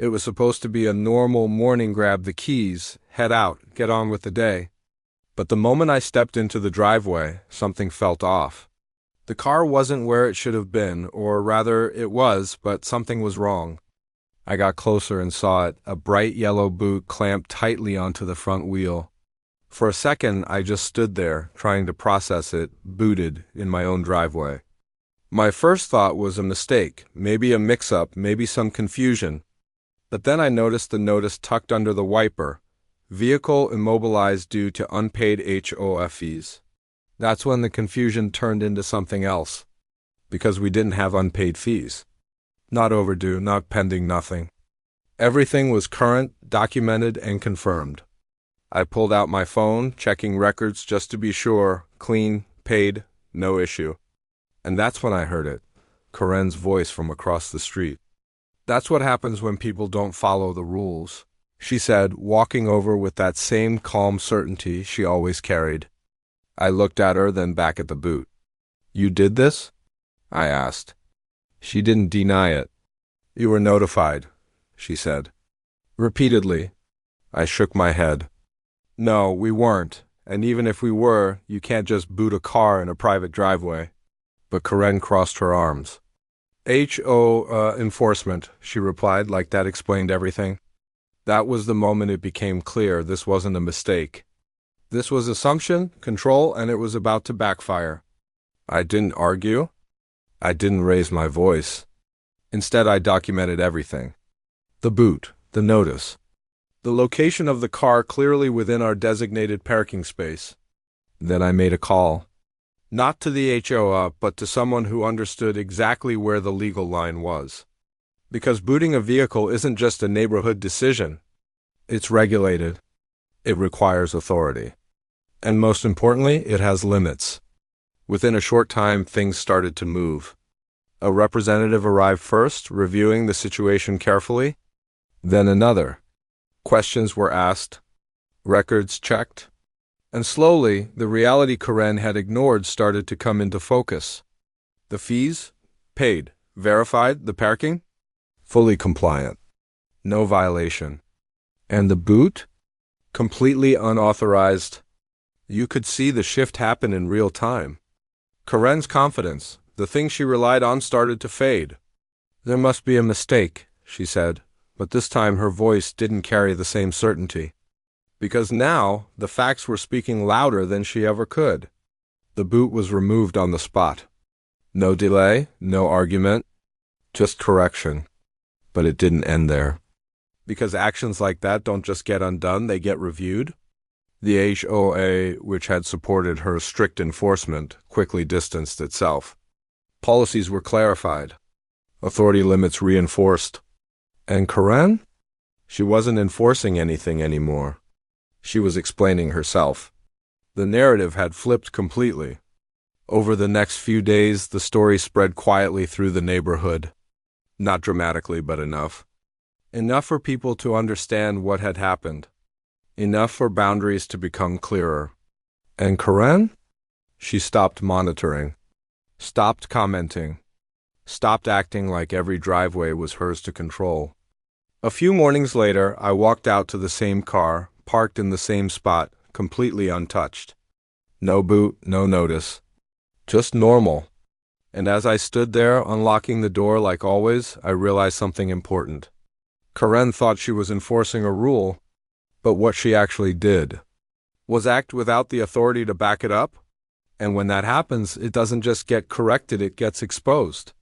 It was supposed to be a normal morning grab the keys, head out, get on with the day. But the moment I stepped into the driveway, something felt off. The car wasn't where it should have been, or rather, it was, but something was wrong. I got closer and saw it, a bright yellow boot clamped tightly onto the front wheel. For a second, I just stood there, trying to process it, booted, in my own driveway. My first thought was a mistake, maybe a mix-up, maybe some confusion. But then I noticed the notice tucked under the wiper, vehicle immobilized due to unpaid HOA fees. That's when the confusion turned into something else, because we didn't have unpaid fees. Not overdue, not pending, nothing. Everything was current, documented, and confirmed. I pulled out my phone, checking records just to be sure, clean, paid, no issue. And that's when I heard it, Karen's voice from across the street. "That's what happens when people don't follow the rules," she said, walking over with that same calm certainty she always carried. I looked at her, then back at the boot. "You did this?" I asked. She didn't deny it. "You were notified," she said. Repeatedly. I shook my head. "No, we weren't, and even if we were, you can't just boot a car in a private driveway." But Karen crossed her arms. HO enforcement," she replied, like that explained everything. That was the moment it became clear this wasn't a mistake. This was assumption, control, and it was about to backfire. I didn't argue. I didn't raise my voice. Instead, I documented everything. The boot, the notice, the location of the car clearly within our designated parking space. Then I made a call. Not to the HOA, but to someone who understood exactly where the legal line was. Because booting a vehicle isn't just a neighborhood decision. It's regulated. It requires authority. And most importantly, it has limits. Within a short time, things started to move. A representative arrived first, reviewing the situation carefully. Then another. Questions were asked. Records checked. And slowly, the reality Karen had ignored started to come into focus. The fees? Paid. Verified. The parking? Fully compliant. No violation. And the boot? Completely unauthorized. You could see the shift happen in real time. Karen's confidence, the thing she relied on, started to fade. "There must be a mistake," she said, but this time her voice didn't carry the same certainty. Because now, the facts were speaking louder than she ever could. The boot was removed on the spot. No delay, no argument, just correction. But it didn't end there. Because actions like that don't just get undone, they get reviewed. The HOA, which had supported her strict enforcement, quickly distanced itself. Policies were clarified. Authority limits reinforced. And Karen? She wasn't enforcing anything anymore. She was explaining herself. The narrative had flipped completely. Over the next few days, the story spread quietly through the neighborhood. Not dramatically, but enough. Enough for people to understand what had happened. Enough for boundaries to become clearer. And Karen? She stopped monitoring. Stopped commenting. Stopped acting like every driveway was hers to control. A few mornings later, I walked out to the same car, parked in the same spot, completely untouched. No boot, no notice. Just normal. And as I stood there, unlocking the door like always, I realized something important. Karen thought she was enforcing a rule, but what she actually did was act without the authority to back it up. And when that happens, it doesn't just get corrected, it gets exposed.